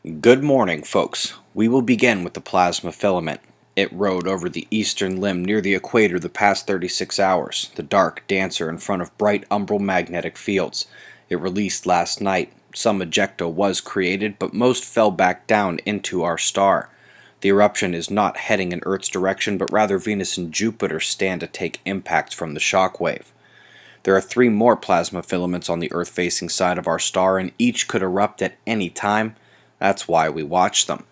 Good morning, folks. We will begin with the plasma filament. It rode over the eastern limb near the equator the past 36 hours, the dark dancer in front of bright umbral magnetic fields. It released last night. Some ejecta was created, but most fell back down into our star. The eruption is not heading in Earth's direction, but rather Venus and Jupiter stand to take impacts from the shock wave. There are three more plasma filaments on the Earth-facing side of our star, and each could erupt at any time. That's why we watch them.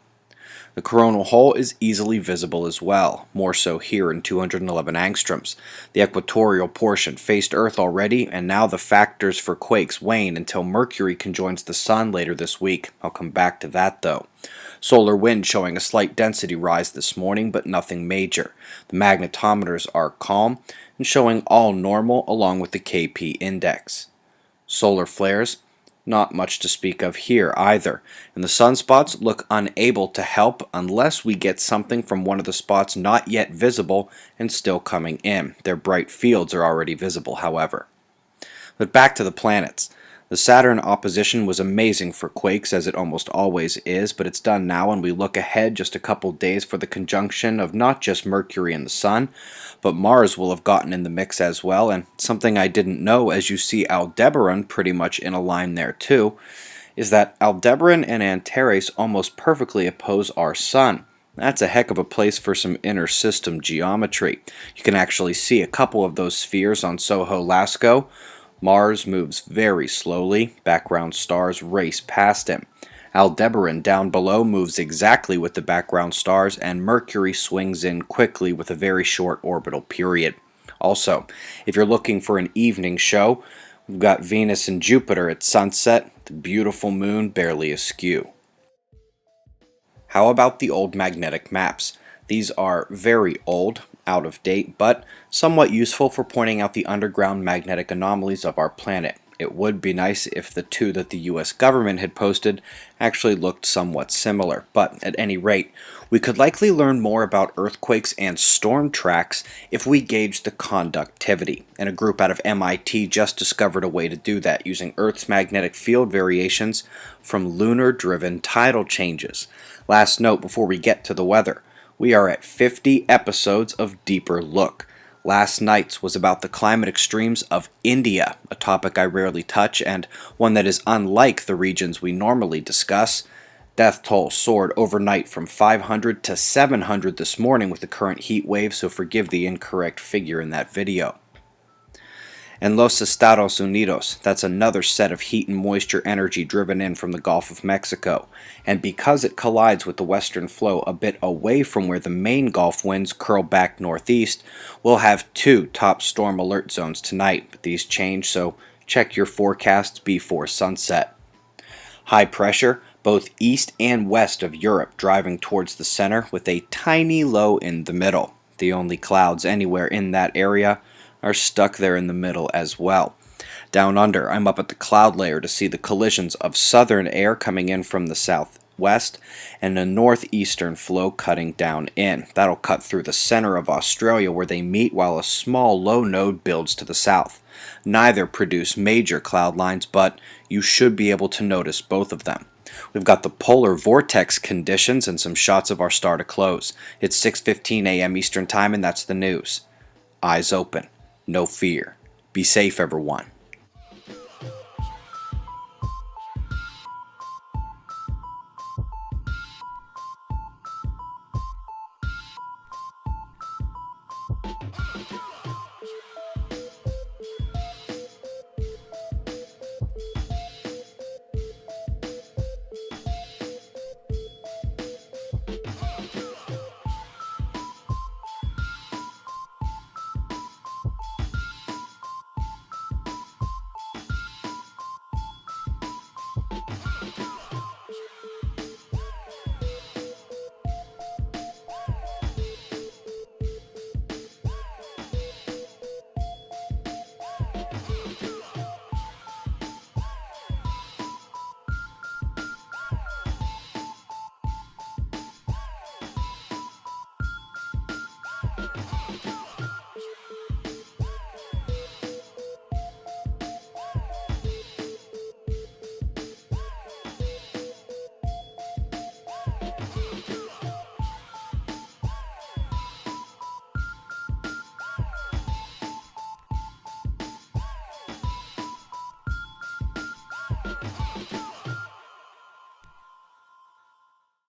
The coronal hole is easily visible as well, more so here in 211 angstroms. The equatorial portion faced Earth already, and now the factors for quakes wane until Mercury conjoins the Sun later this week. I'll come back to that though. Solar wind showing a slight density rise this morning, but nothing major. The magnetometers are calm and showing all normal along with the KP index. Solar flares, not much to speak of here either, and the sunspots look unable to help unless we get something from one of the spots not yet visible and still coming in. Their bright fields are already visible, however. But back to the planets. The Saturn opposition was amazing for quakes, as it almost always is, but it's done now, and we look ahead just a couple days for the conjunction of not just Mercury and the Sun, but Mars will have gotten in the mix as well, and something I didn't know, as you see Aldebaran pretty much in a line there too, is that Aldebaran and Antares almost perfectly oppose our Sun. That's a heck of a place for some inner system geometry. You can actually see a couple of those spheres on Soho-Lasco. Mars moves very slowly, background stars race past him. Aldebaran down below moves exactly with the background stars, and Mercury swings in quickly with a very short orbital period. Also, if you're looking for an evening show, we've got Venus and Jupiter at sunset, the beautiful moon barely askew. How about the old magnetic maps? These are very old, out of date, but somewhat useful for pointing out the underground magnetic anomalies of our planet. It would be nice if the two that the US government had posted actually looked somewhat similar, but at any rate, we could likely learn more about earthquakes and storm tracks if we gauge the conductivity, and a group out of MIT just discovered a way to do that using Earth's magnetic field variations from lunar-driven tidal changes. Last note before we get to the weather. We are at 50 episodes of Deeper Look. Last night's was about the climate extremes of India, a topic I rarely touch and one that is unlike the regions we normally discuss. Death toll soared overnight from 500 to 700 this morning with the current heat wave, so forgive the incorrect figure in that video. And Los Estados Unidos, that's another set of heat and moisture energy driven in from the Gulf of Mexico. And because it collides with the western flow a bit away from where the main Gulf winds curl back northeast, we'll have two top storm alert zones tonight, but these change, so check your forecasts before sunset. High pressure, both east and west of Europe, driving towards the center with a tiny low in the middle. The only clouds anywhere in that area are stuck there in the middle as well. Down under, I'm up at the cloud layer to see the collisions of southern air coming in from the southwest and a northeastern flow cutting down in. That'll cut through the center of Australia where they meet, while a small low node builds to the south. Neither produce major cloud lines, but you should be able to notice both of them. We've got the polar vortex conditions and some shots of our star to close. It's 6:15 a.m. Eastern Time, and that's the news. Eyes open. No fear. Be safe, everyone.